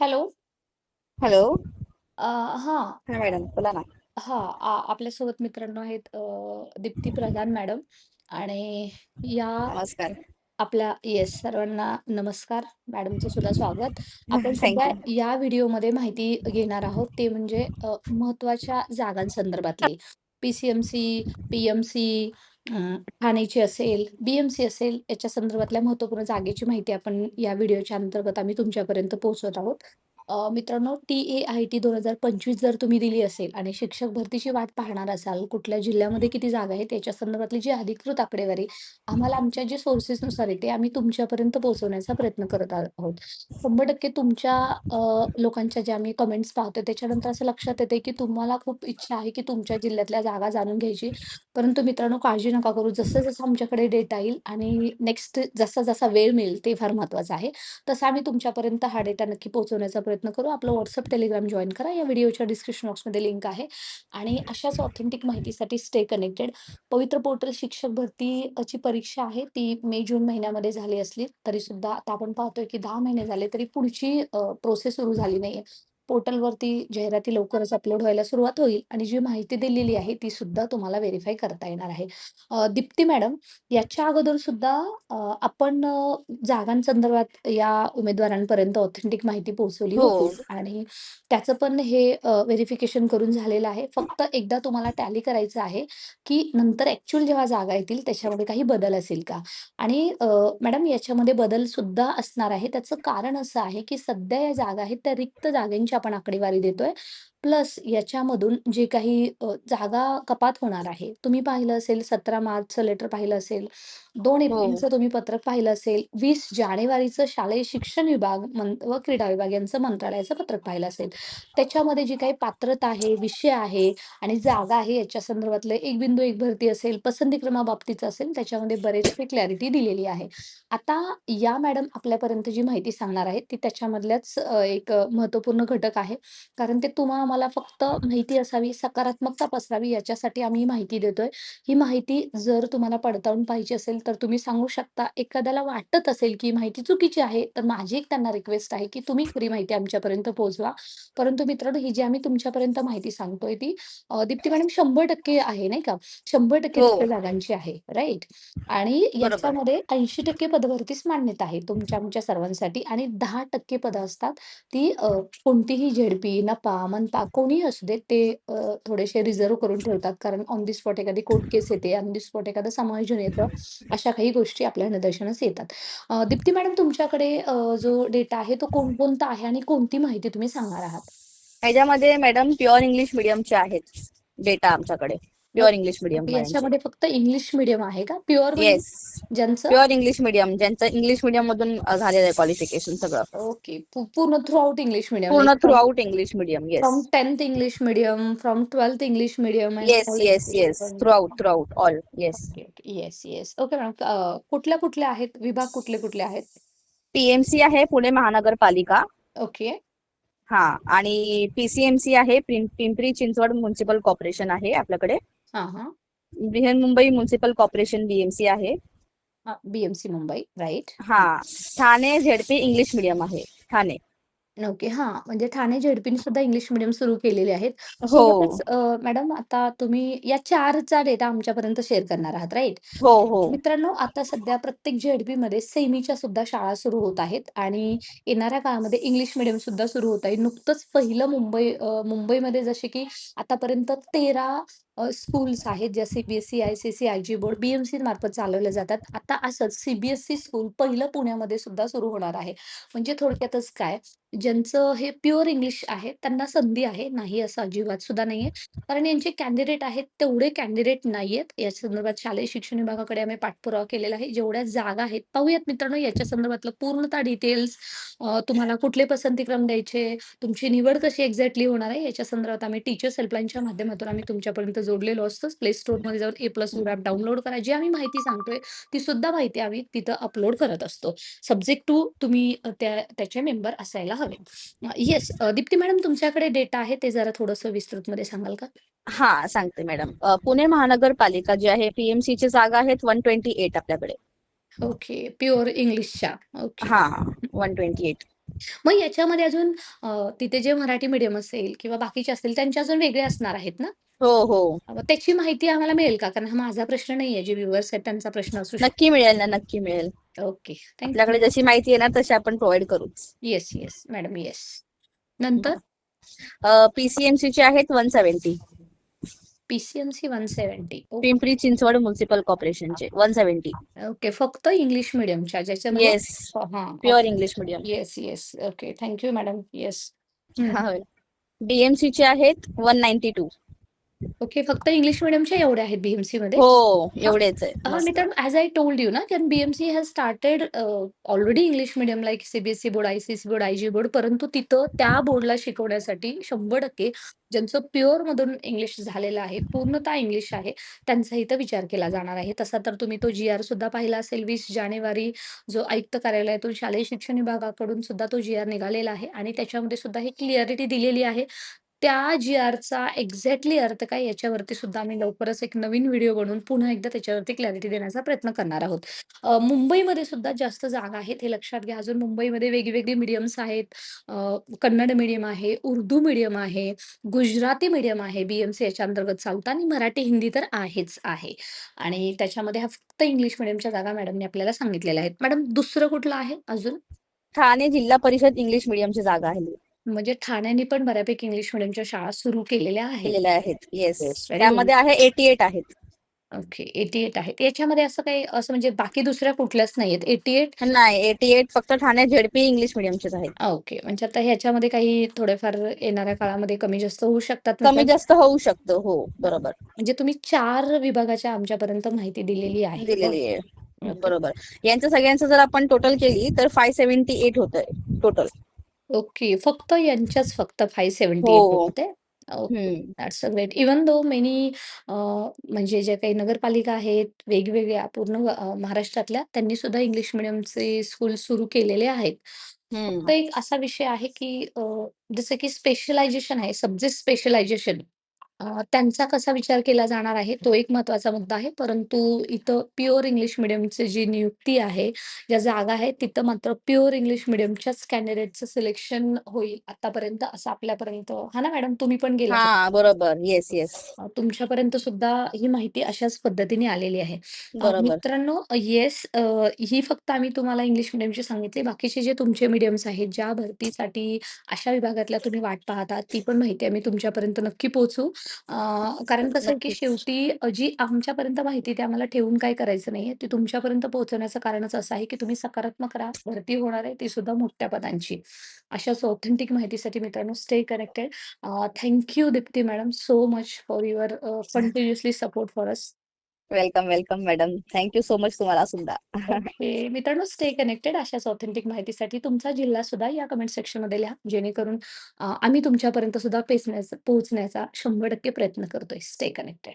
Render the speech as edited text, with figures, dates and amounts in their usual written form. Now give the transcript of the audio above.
Hello. Hello. हां, हां madam, बोला ना. हां. आपल्यासोबत मित्रांनो आहेत दीप्ती प्रधान मॅडम आणि या नमस्कार. आपल्या येस, सर्वांना नमस्कार. मॅडमचं सुद्धा स्वागत. आपण सध्या थँक्यू. या व्हिडिओमध्ये माहिती घेणार आहोत, ते म्हणजे महत्त्वाच्या जागांसंदर्भातली. पी-सी-एम-सी, पी-एम-सी, ठाणेची असेल, बी-एम-सी असेल, याच्या संदर्भातल्या महत्त्वपूर्ण जागेची माहिती आपण या व्हिडिओच्या अंतर्गत आम्ही तुमच्यापर्यंत पोहोचवत आहोत. मित्रांनो, टी-ए-आय-टी 2025 जर तुम्ही दिली असेल आणि शिक्षक भरतीची वाट पाहणार असाल, कुठल्या जिल्ह्यामध्ये किती जागा आहेत, याच्या संदर्भातली जी अधिकृत आकडेवारी आम्हाला आमच्या जे सोर्सेसनुसार येते, आम्ही तुमच्यापर्यंत पोहोचवण्याचा प्रयत्न करत आहोत. 100% तुमच्या लोकांच्या ज्या आम्ही कमेंट्स पाहतो, त्याच्यानंतर असं लक्षात येते, की तुम्हाला खूप इच्छा आहे, की तुमच्या जिल्ह्यातल्या जागा जाणून घ्यायची. परंतु मित्रांनो, काळजी नका करू. जसं-जसं आमच्याकडे डेटा येईल आणि नेक्स्ट जसा-जसा वेळ मिळेल, ते फार महत्त्वाचं आहे. तसं आम्ही तुमच्यापर्यंत हा डेटा नक्की पोहोचवण्याचा प्रयत्न करू. आपलं WhatsApp, Telegram जॉइन करा. या व्हिडिओच्या डिस्क्रिप्शन बॉक्समध्ये लिंक आहे आणि अशाच ऑथेंटिक माहितीसाठी स्टे कनेक्टेड. पवित्र पोर्टल शिक्षक भरतीची परीक्षा आहे ती मे-जून महिन्यामध्ये झाली असली तरीसुद्धा आता आपण पाहतोय की 10 महिने झाले तरी पुढची प्रोसेस सुरू झाली नाहीये. पोर्टलवरती जाहिराती लवकरच अपलोड व्हायला सुरुवात होईल आणि जी माहिती दिलेली आहे ती सुद्धा तुम्हाला व्हेरिफाय करता येणार आहे. दीप्ती मॅडम, याच्या अगोदर सुद्धा आपण जागांसंदर्भात या उमेदवारांपर्यंत ऑथेंटिक माहिती पोहोचवली हो. होतीच आणि त्याचं पण हे व्हेरिफिकेशन करून झालेलं आहे. फक्त एकदा तुम्हाला टॅली करायचं आहे, की नंतर ॲक्चुअल जेव्हा जागा येतील त्याच्यामध्ये काही बदल असेल का? आणि मॅडम, याच्यामध्ये बदल सुद्धा असणार आहे. त्याचं कारण असं आहे, की सध्या या जागा आहेत त्या रिक्त जागांची आपण आकडेवारी देतोय. प्लस याच्यामधून जे काही जागा कपात होणार आहे. तुम्ही पाहिलं असेल 17 मार्चचं लेटर पाहिलं असेल, 2 हो. एप्रिलचं तुम्ही पत्रक पाहिलं असेल, 20 जानेवारीचं शालेय शिक्षण विभाग व क्रीडा विभाग यांचं मंत्रालयाचं पत्रक पाहिलं असेल. त्याच्यामध्ये जी काही पात्रता आहे, विषय आहे आणि जागा आहे याच्या संदर्भातलं एक बिंदू एक भरती असेल, पसंती क्रमाबाबतीचं असेल, त्याच्यामध्ये बरेचशी क्लॅरिटी दिलेली आहे. आता या मॅडम आपल्यापर्यंत जी माहिती सांगणार आहेत, ती त्याच्यामधल्याच एक महत्त्वपूर्ण घटक आहे. कारण ते आम्हाला फक्त माहिती असावी, सकारात्मकता पसरावी याच्यासाठी आम्ही ही माहिती देतोय. ही माहिती जर तुम्हाला पडताळून पाहिजे असेल, तर तुम्ही सांगू शकता. एखाद्याला वाटत असेल, की माहिती चुकीची आहे, तर माझी एक त्यांना रिक्वेस्ट आहे, की तुम्ही खरी माहिती आमच्यापर्यंत पोहोचवा. परंतु मित्रांनो, ही जी आम्ही तुमच्यापर्यंत माहिती सांगतोय ती दीप्ती मॅडम 100% आहे नाही का? 100% हो. रिक्त जागांची आहे, राइट? आणि बरोबर. याच्यामध्ये 80% पदभरतीच मान्यता आहे तुमच्या आमच्या सर्वांसाठी आणि 10% पदं असतात ती कोणतीही झेडपी, नपा, मनपा कोणीही असू देत ते थोडेसे रिझर्व्ह करून ठेवतात. कारण ऑन दी स्पॉट एखादी कोर्ट केस येते, ऑन दी स्पॉट एखादं समायोजन येतं. अशा काही गोष्टी आपल्या निदर्शनास येतात. दीप्ती मॅडम, तुमच्याकडे जो डेटा आहे तो कोणकोणता आहे आणि कोणती माहिती तुम्ही सांगणार आहात? ह्याच्यामध्ये मॅडम प्युअर इंग्लिश मीडियमचे आहेत डेटा आमच्याकडे. Pure English okay. मीडियम वाल्यांचे. याच्यामध्ये फक्त इंग्लिश मीडियम आहे का? प्युअर म्हणजे येस. ज्यांचं प्युअर इंग्लिश मीडियम, ज्यांचं इंग्लिश मीडियम मधून झालेलं आहे क्वालिफिकेशन सगळं. ओके. पूर्ण थ्रू आउट इंग्लिश मीडियम पूर्ण like through from out English medium. Yes. From 10th English medium, from 12th English medium and yes, all yes, yes. education. Through out, through out all. Yes. Okay, okay. Yes, yes. Okay madam. कुठल्या-कुठल्या आहेत? विभाग कुठले-कुठले आहेत? PMC आहे पुणे महानगरपालिका. Okay. हा. आणि PCMC आहे Pimpri Chinchwad municipal corporation आहे आपल्याकडे. हां, हां. बृहन्मुंबई म्युन्सिपल कॉर्पोरेशन बीएमसी आहे. BMC Mumbai, right. हा. ठाणे झेडपी इंग्लिश मीडियम आहे. ठाणे. ओके. हां, म्हणजे ठाणे झेडपीने सुद्धा इंग्लिश मीडियम सुरू केलेले आहेत. हो. सोबतच मॅडम, आता तुम्ही या 4चा डेटा आमच्यापर्यंत शेअर करणार आहात, राइट? हो. हो. मित्रांनो, आता सध्या प्रत्येक झेडपीमध्ये सेमीच्या सुद्धा शाळा सुरू होत आहेत आणि येणाऱ्या काळामध्ये इंग्लिश मीडियम सुद्धा सुरू होत आहे. नुकतंच पहिलं मुंबईमध्ये जसे की आतापर्यंत 13 स्कूल्स आहेत, ज्या CBSE, ICSE, IG board, BMC मार्फत चालवल्या जातात. आता असंच CBSE स्कूल पहिलं पुण्यामध्ये सुद्धा सुरू होणार आहे. म्हणजे थोडक्यातच काय, ज्यांचं हे प्युअर इंग्लिश आहे, त्यांना संधी आहे. नाही असं अजिबात सुद्धा नाहीये. कारण यांचे कॅन्डिडेट आहेत, तेवढे कॅन्डिडेट नाहीयेत. या संदर्भात शालेय शिक्षण विभागाकडे आम्ही पाठपुरावा केलेला आहे. जेवढ्या जागा आहेत, पाहूयात मित्रांनो याच्या संदर्भातलं पूर्णतः डिटेल्स. तुम्हाला कुठले पसंतीक्रम द्यायचे, तुमची निवड कशी एक्झॅक्टली होणार आहे, याच्या संदर्भात आम्ही टीचर्स हेल्पलाईनच्या माध्यमातून आम्ही तुमच्यापर्यंत जोडलेलो असतो. प्ले स्टोअरमध्ये जाऊन A+ ॲप डाउनलोड करा. जी आम्ही माहिती सांगतोय, ती सुद्धा माहिती आम्ही तिथं अपलोड करत असतो. सब्जेक्ट टू तुम्ही त्याचे मेंबर असायला हवे. येस, दीप्ती मॅडम, तुमच्याकडे डेटा आहे ते जरा थोडंसं विस्तृतमध्ये सांगाल का? हा, सांगते मॅडम. पुणे महानगरपालिका जी आहे पीएमसी ची जागा आहेत 128 आपल्याकडे. ओके. प्युअर इंग्लिशच्या. ओके. हा. 128. मग याच्यामध्ये अजून तिथे जे मराठी मीडियम असेल किंवा बाकीचे असतील त्यांचे अजून वेगळे असणार आहेत ना? हो, हो. मग त्याची माहिती आम्हाला मिळेल का? कारण हा माझा प्रश्न नाहीये, जे व्ह्युअर्स आहेत त्यांचा प्रश्न असू शकतो. नक्की मिळेल ना, नक्की मिळेल. ओके. थँक आपल्याकडे यू. जशी माहिती येणार तशी आपण प्रोव्हाईड करूच. Yes, yes. Madam yes. नंतर PCMC चे आहेत 170. पी-सी-एम-सी 170. पिंपरी चिंचवड म्युनिसिपल कॉर्पोरेशनचे 170. ओके. फक्त इंग्लिश मीडियमच्या ज्याच्यामध्ये येस. हां. Pure English medium. Yes, yes. Okay. Thank you madam. Yes. BMC चे आहेत 192. ओके. फक्त इंग्लिश मीडियमच्या एवढ्या आहेत बी-एम-सीमध्ये? हो, एवढेच आहे. मस्त. मित्रांनो, ॲज आय टोल्ड यू ना, कारण BMC has started already English medium like CBSE board, ICSE board, IG board. परंतु तिथं त्या बोर्डला शिकवण्यासाठी 100% ज्यांचं प्युअरमधून इंग्लिश झालेलं आहे, पूर्णतः इंग्लिश आहे, त्यांचा इथं विचार केला जाणार आहे. तसा तर तुम्ही तो जी-आर सुद्धा पाहिला असेल 20 जानेवारी जो आयुक्त कार्यालयातून शालेय शिक्षण विभागाकडून सुद्धा तो जी-आर निघालेला आहे आणि त्याच्यामध्ये सुद्धा ही क्लिअॅरिटी दिलेली आहे. त्या जी-आरचा एक्झॅक्टली अर्थ काय याच्यावरती सुद्धा आम्ही लवकरच एक नवीन व्हिडिओ बनवून पुन्हा एकदा त्याच्यावरती क्लॅरिटी देण्याचा प्रयत्न करणार आहोत. मुंबईमध्ये सुद्धा जास्त जागा आहेत हे लक्षात घ्या. अजून मुंबईमध्ये वेगवेगळी मीडियम्स आहेत. कन्नड मीडियम आहे, उर्दू मीडियम आहे, गुजराती मीडियम आहे, बी-एम-सी याच्या अंतर्गत चालतं आणि मराठी, हिंदी तर आहेच आहे. आणि त्याच्यामध्ये हा फक्त इंग्लिश मीडियमच्या जागा मॅडमने आपल्याला सांगितलेल्या आहेत. मॅडम दुसरं कुठलं आहे अजून? ठाणे जिल्हा परिषद इंग्लिश मीडियमची जागा आहे. म्हणजे ठाण्याने पण बऱ्यापैकी इंग्लिश मीडियमच्या शाळा सुरू केलेल्या आहेत. केलेल्या आहेत. येस. Yes, very good. त्यामध्ये आहे 88 आहेत. ओके. 88 आहेत. याच्यामध्ये असं काही असं म्हणजे बाकी दुसऱ्या कुठल्याच नाहीयेत. 88. नाही, 88 फक्त ठाणे झेडपी इंग्लिश मीडियमचेच आहेत. ओके. म्हणजे आता ह्याच्यामध्ये काही थोडेफार येणाऱ्या काळामध्ये कमी जास्त होऊ शकतात कमी मतलब. जास्त होऊ शकतं. हो, बरोबर. म्हणजे तुम्ही 4 विभागाच्या आमच्यापर्यंत माहिती दिलेली आहे. दिलेली आहे. ओके. बरोबर. यांचं सगळ्यांचं जर आपण टोटल केली तर 578 होतंय टोटल. ओके. फक्त यांच्याच फक्त 578 हो. होते. ओके. हं. That's a great. Even though many म्हणजे ज्या काही नगरपालिका आहेत वेगवेगळ्या पूर्ण महाराष्ट्रातल्या त्यांनी सुद्धा इंग्लिश मीडियमचे स्कूल सुरू केलेले आहेत. फक्त हं. एक असा विषय आहे, की जसं की स्पेशलायझेशन आहे, सब्जेक्ट स्पेशलायझेशन त्यांचा कसा विचार केला जाणार आहे, तो एक महत्त्वाचा मुद्दा आहे. परंतु इथं प्युअर इंग्लिश मीडियमची जी नियुक्ती आहे, ज्या जागा आहेत, तिथं मात्र प्युअर इंग्लिश मीडियमच्याच कॅन्डिडेटचं सिलेक्शन होईल आतापर्यंत असं आपल्यापर्यंत हां ना मॅडम, तुम्ही पण गेला हां, बरोबर. Yes, yes. तुमच्यापर्यंत सुद्धा ही माहिती अशाच पद्धतीने आलेली आहे. बरोबर. मित्रांनो येस ही फक्त आम्ही तुम्हाला इंग्लिश मीडियमची सांगितली. बाकीचे जे तुमचे मीडियम्स आहेत, ज्या भरतीसाठी अशा विभागातल्या तुम्ही वाट पाहता, ती पण माहिती आम्ही तुमच्यापर्यंत नक्की पोहोचवू. कारण कसं आहे, की नक्कीच. शेवटी जी आमच्यापर्यंत माहिती ती आम्हाला ठेवून काही करायचं नाहीये. ती तुमच्यापर्यंत पोहोचवण्याचं कारणच असं आहे, की तुम्ही सकारात्मक राहा. भरती होणार आहे, ती सुद्धा मोठ्या पदांची. अशाच ऑथेंटिक माहितीसाठी मित्रांनो stay connected. Thank you Deepti madam so much for your continuously support for us. Welcome, welcome madam. Thank you so much तुम्हाला सुद्धा. ओके. मित्रांनो स्टे कनेक्टेड. अशाच ऑथेंटिक माहितीसाठी तुमचा जिल्हा सुद्धा या कमेंट सेक्शनमध्ये लिहा. जेणेकरून आम्ही तुमच्यापर्यंत सुद्धा पोहोचण्याचा 100% प्रयत्न करतोय. Stay connected.